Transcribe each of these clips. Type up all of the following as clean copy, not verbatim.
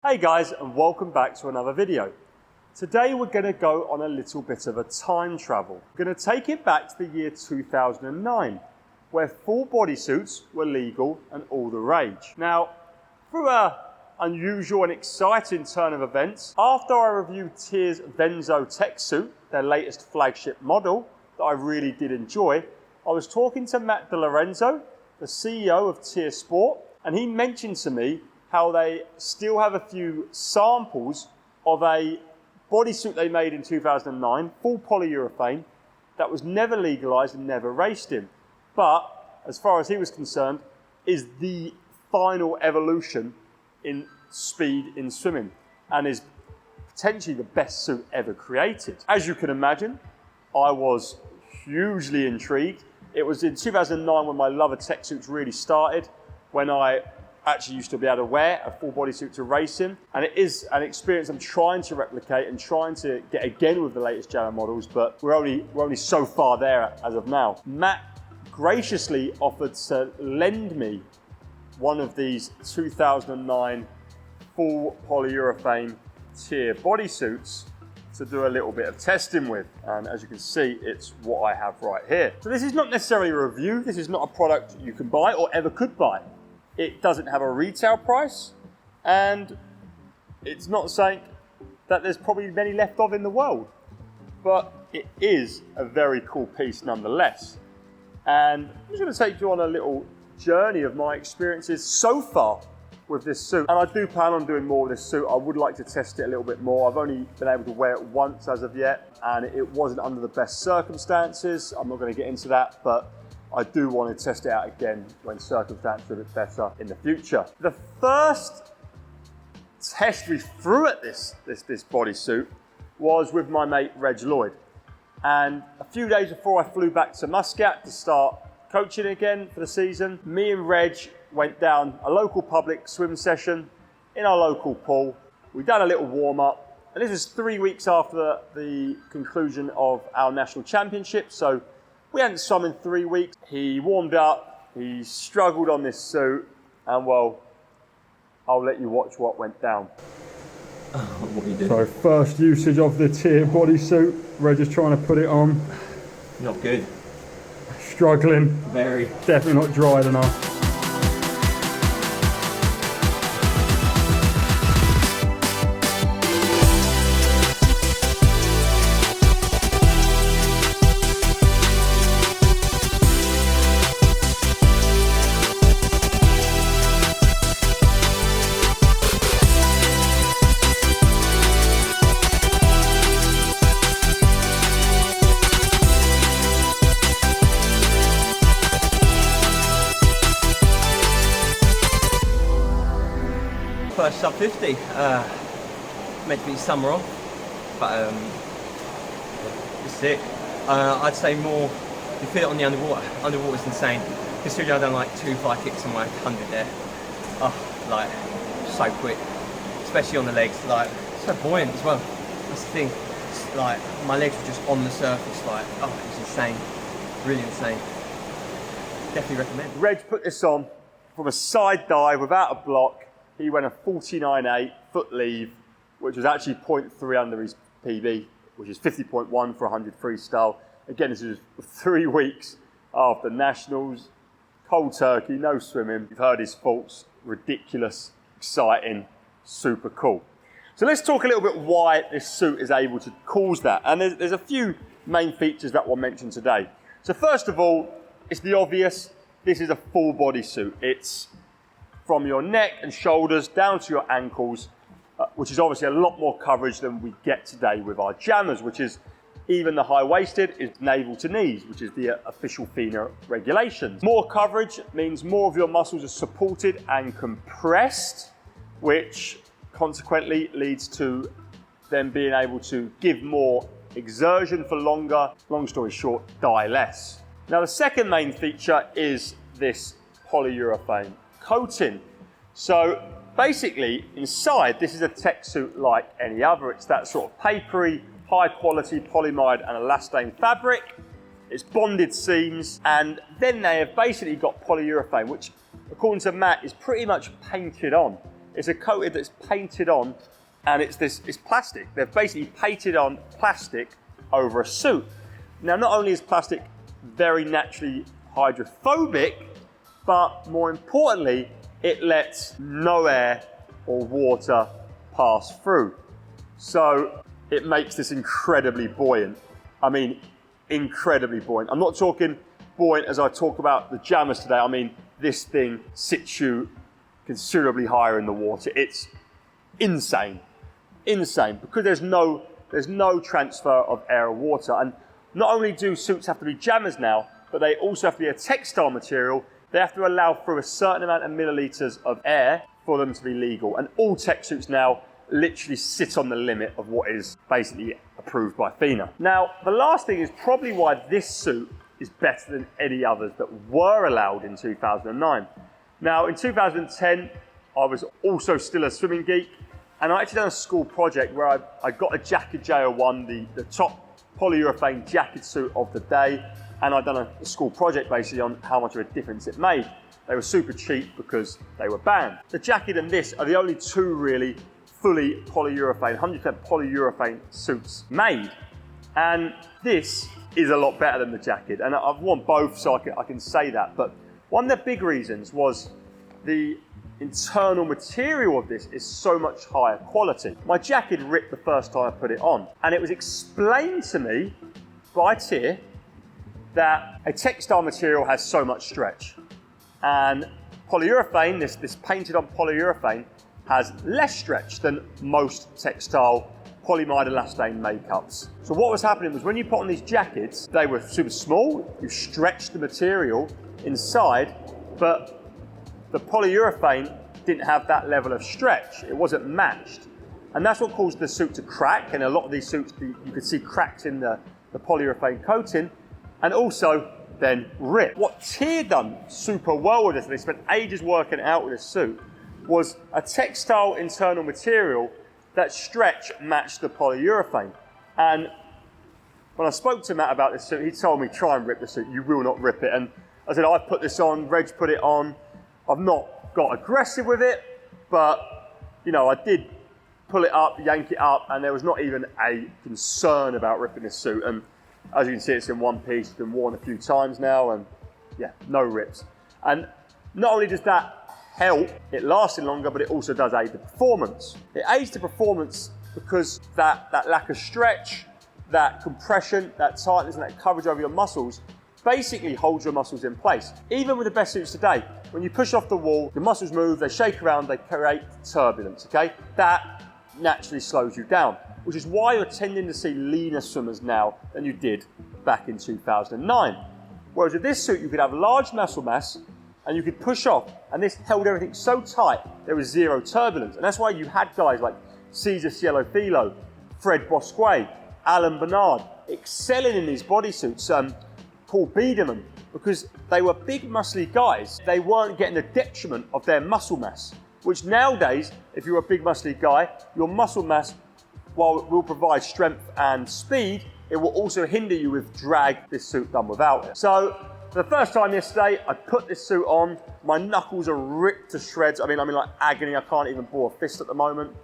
Hey guys, and welcome back to another video. Today we're going to go on a little bit of a time travel. We're going to take it back to the year 2009, where full bodysuits were legal and all the rage. Now, through an unusual and exciting turn of events, after I reviewed Tyr's Venzo tech suit, their latest flagship model that I really did enjoy, I was talking to Matt DeLorenzo, the CEO of Tyr Sport, and he mentioned to me how they still have a few samples of a bodysuit they made in 2009, full polyurethane, that was never legalized and never raced in. But, as far as he was concerned, is the final evolution in speed in swimming and is potentially the best suit ever created. As you can imagine, I was hugely intrigued. It was in 2009 when my love of tech suits really started, when I actually used to be able to wear a full bodysuit to race in, and it is an experience I'm trying to replicate and trying to get again with the latest Jammer models, but we're only so far there as of now. Matt graciously offered to lend me one of these 2009 full polyurethane Tyr bodysuits to do a little bit of testing with, and as you can see, it's what I have right here. So this is not necessarily a review, this is not a product you can buy or ever could buy. It doesn't have a retail price, and it's not something that there's probably many left of in the world, but it is a very cool piece nonetheless. And I'm just going to take you on a little journey of my experiences so far with this suit. And I do plan on doing more with this suit. I would like to test it a little bit more. I've only been able to wear it once as of yet, and it wasn't under the best circumstances. I'm not going to get into that, but I do want to test it out again when circumstances are a bit better in the future. The first test we threw at this bodysuit was with my mate Reg Lloyd. And a few days before I flew back to Muscat to start coaching again for the season, me and Reg went down a local public swim session in our local pool. We done a little warm up, and this is 3 weeks after the conclusion of our national championship. So we hadn't swum in 3 weeks. He warmed up, he struggled on this suit, and well, I'll let you watch what went down. What are you doing? So first usage of the Tyr bodysuit. Reg is trying to put it on. Not good. Struggling. Very. Definitely not dried enough. First sub 50, meant to be summer off, but it's sick. I'd say more, you feel it on the underwater. Underwater's insane. Considering I've done like 2 fly kicks on my 100 there. Oh, like, so quick. Especially on the legs, like, so buoyant as well. That's the thing. It's like, my legs were just on the surface, like, oh, it's insane. Really insane. Definitely recommend. Reg put this on from a side dive without a block. He went a 49.8 foot leave, which was actually 0.3 under his PB, which is 50.1 for 100 freestyle. Again, this is 3 weeks after nationals, cold turkey, no swimming. You've heard his faults, ridiculous, exciting, super cool. So let's talk a little bit why this suit is able to cause that. And there's a few main features that we'll mention today. So first of all, it's the obvious. This is a full body suit. It's from your neck and shoulders down to your ankles, which is obviously a lot more coverage than we get today with our jammers, which is even the high-waisted is navel to knees, which is the official FINA regulations. More coverage means more of your muscles are supported and compressed, which consequently leads to them being able to give more exertion for longer. Long story short, die less. Now the second main feature is this polyurethane coating. So basically inside, this is a tech suit like any other. It's that sort of papery, high quality polyamide and elastane fabric. It's bonded seams, and then they have basically got polyurethane, which according to Matt is pretty much painted on. It's a coating that's painted on, and it's plastic. They've basically painted on plastic over a suit. Now, not only is plastic very naturally hydrophobic, but more importantly, it lets no air or water pass through. So it makes this incredibly buoyant. I mean, incredibly buoyant. I'm not talking buoyant as I talk about the jammers today. I mean, this thing sits you considerably higher in the water. It's insane, because there's no transfer of air or water. And not only do suits have to be jammers now, but they also have to be a textile material. They have to allow through a certain amount of milliliters of air for them to be legal. And all tech suits now literally sit on the limit of what is basically approved by FINA. Now, the last thing is probably why this suit is better than any others that were allowed in 2009. Now, in 2010, I was also still a swimming geek, and I actually done a school project where I got a Jacket J01, the top polyurethane jacket suit of the day, and I'd done a school project basically on how much of a difference it made. They were super cheap because they were banned. The jacket and this are the only two really fully polyurethane, 100% polyurethane suits made. And this is a lot better than the jacket. And I've worn both, so I can say that. But one of the big reasons was the internal material of this is so much higher quality. My jacket ripped the first time I put it on. And it was explained to me by Tier that a textile material has so much stretch. And polyurethane, this painted on polyurethane, has less stretch than most textile polyamide elastane makeups. So what was happening was when you put on these jackets, they were super small, you stretched the material inside, but the polyurethane didn't have that level of stretch. It wasn't matched. And that's what caused the suit to crack, and a lot of these suits, you could see cracks in the polyurethane coating, and also then rip. What Tier done super well with this, and they spent ages working it out with this suit, was a textile internal material that stretch matched the polyurethane. And when I spoke to Matt about this suit, he told me, try and rip the suit, you will not rip it. And I said, I put this on, Reg put it on. I've not got aggressive with it, but you know, I did pull it up, yank it up, and there was not even a concern about ripping this suit. And as you can see, it's in one piece, it's been worn a few times now, and yeah, no rips. And not only does that help it lasting longer, but it also does aid the performance. It aids the performance because that lack of stretch, that compression, that tightness, and that coverage over your muscles basically holds your muscles in place. Even with the best suits today, when you push off the wall, the muscles move, they shake around, they create turbulence, okay? That naturally slows you down, which is why you're tending to see leaner swimmers now than you did back in 2009. Whereas with this suit, you could have large muscle mass, and you could push off, and this held everything so tight, there was zero turbulence. And that's why you had guys like Cesar Cielo-Filo, Fred Bosque, Alan Bernard, excelling in these bodysuits, Paul Biederman, because they were big, muscly guys. They weren't getting the detriment of their muscle mass, which nowadays, if you're a big, muscly guy, your muscle mass, while it will provide strength and speed, it will also hinder you with drag, this suit done without it. So, for the first time yesterday, I put this suit on. My knuckles are ripped to shreds. I mean, I'm in like agony. I can't even ball a fist at the moment.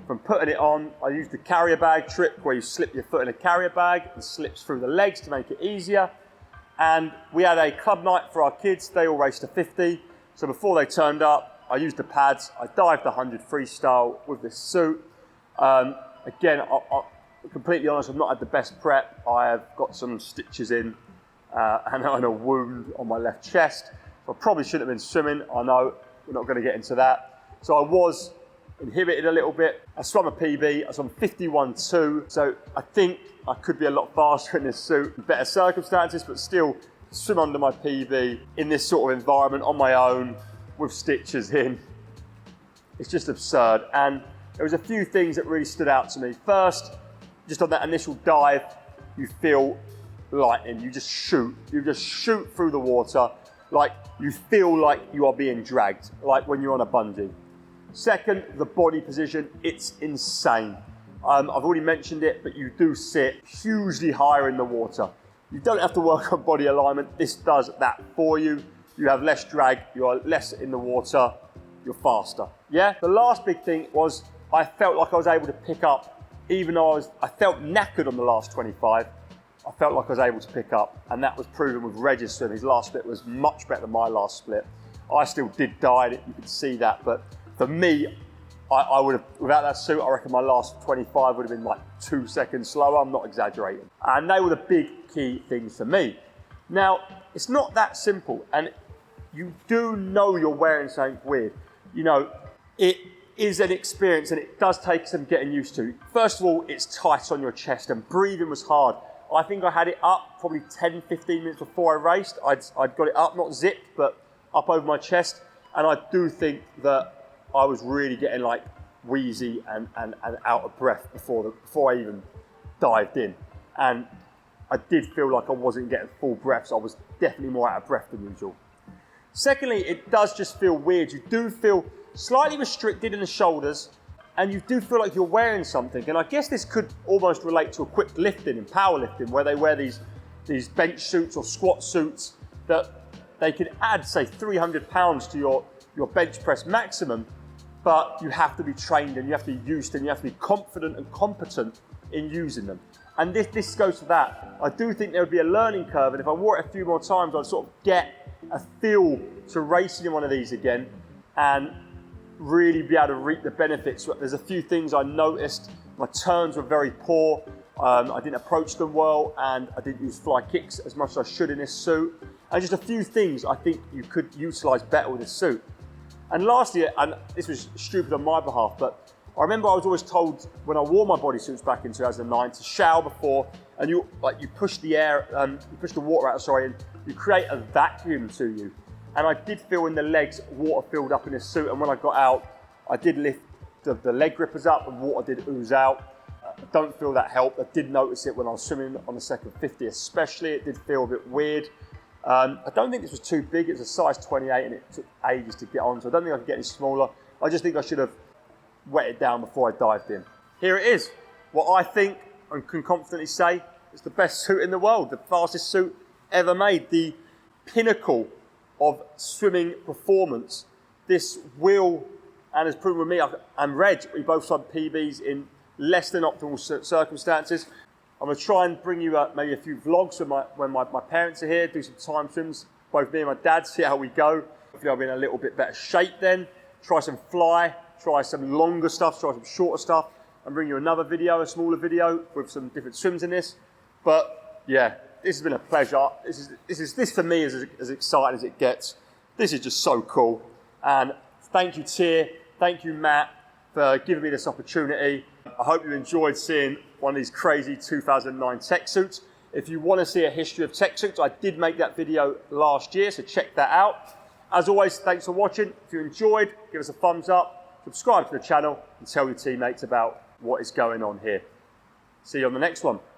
From putting it on, I used the carrier bag trick where you slip your foot in a carrier bag and slips through the legs to make it easier. And we had a club night for our kids. They all raced to 50. So before they turned up, I used the pads. I dived the 100 freestyle with this suit. Again, I'm completely honest, I've not had the best prep. I have got some stitches in and a wound on my left chest. So I probably shouldn't have been swimming. I know we're not going to get into that. So I was inhibited a little bit. I swam a PB. I swam 51.2. So I think I could be a lot faster in this suit, in better circumstances, but still swim under my PB in this sort of environment on my own with stitches in. It's just absurd. And there was a few things that really stood out to me. First, just on that initial dive, you feel lightning. You just shoot through the water, like you feel like you are being dragged, like when you're on a bungee. Second, the body position, it's insane. I've already mentioned it, but you do sit hugely higher in the water. You don't have to work on body alignment. This does that for you. You have less drag, you are less in the water. you're faster. Yeah, the last big thing was I felt like I was able to pick up, even though I felt knackered on the last 25, I felt like I was able to pick up, and that was proven with Regs swim. His last split was much better than my last split. I still did die, you could see that, but for me, I would have, without that suit, I reckon my last 25 would have been like 2 seconds slower. I'm not exaggerating. And they were the big key things for me. Now, it's not that simple, and you do know you're wearing something weird. You know, it is an experience, and it does take some getting used to. First of all, it's tight on your chest, and breathing was hard. I think I had it up probably 10, 15 minutes before I raced. I'd got it up, not zipped, but up over my chest. And I do think that I was really getting like wheezy and out of breath before I even dived in. And I did feel like I wasn't getting full breath, so I was definitely more out of breath than usual. Secondly, it does just feel weird. You do feel slightly restricted in the shoulders, and you do feel like you're wearing something. And I guess this could almost relate to equipped lifting and powerlifting, where they wear these bench suits or squat suits that they can add, say, 300 pounds to your bench press maximum, but you have to be trained and you have to be used and you have to be confident and competent in using them. And this goes to that. I do think there would be a learning curve, and if I wore it a few more times, I'd sort of get a feel to racing in one of these again and really be able to reap the benefits. There's a few things I noticed. My turns were very poor. I didn't approach them well, and I didn't use fly kicks as much as I should in this suit. And just a few things I think you could utilise better with this suit. And lastly, and this was stupid on my behalf, but I remember I was always told when I wore my bodysuits back in 2009 to shower before, and you push the air, you push the water out, and you create a vacuum to you. And I did feel in the legs water filled up in this suit, and when I got out, I did lift the leg grippers up and water did ooze out. I don't feel that helped. I did notice it when I was swimming on the second 50 especially. It did feel a bit weird. I don't think this was too big. It was a size 28 and it took ages to get on, so I don't think I could get any smaller. I just think I should have wet it down before I dived in. Here it is. What I think and can confidently say is the best suit in the world, the fastest suit ever made, the pinnacle of swimming performance. This will, and has proven with me and Reg, we both swam PBs in less than optimal circumstances. I'm going to try and bring you maybe a few vlogs when my parents are here, do some time swims, both me and my dad, see how we go. Hopefully I'll be in a little bit better shape then. Try some fly, try some longer stuff, try some shorter stuff, and bring you another video, a smaller video with some different swims in this. But yeah, this has been a pleasure. This for me is as exciting as it gets. This is just so cool. And thank you, Tier. Thank you, Matt, for giving me this opportunity. I hope you enjoyed seeing one of these crazy 2009 tech suits. If you want to see a history of tech suits, I did make that video last year, so check that out. As always, thanks for watching. If you enjoyed, give us a thumbs up, subscribe to the channel, and tell your teammates about what is going on here. See you on the next one.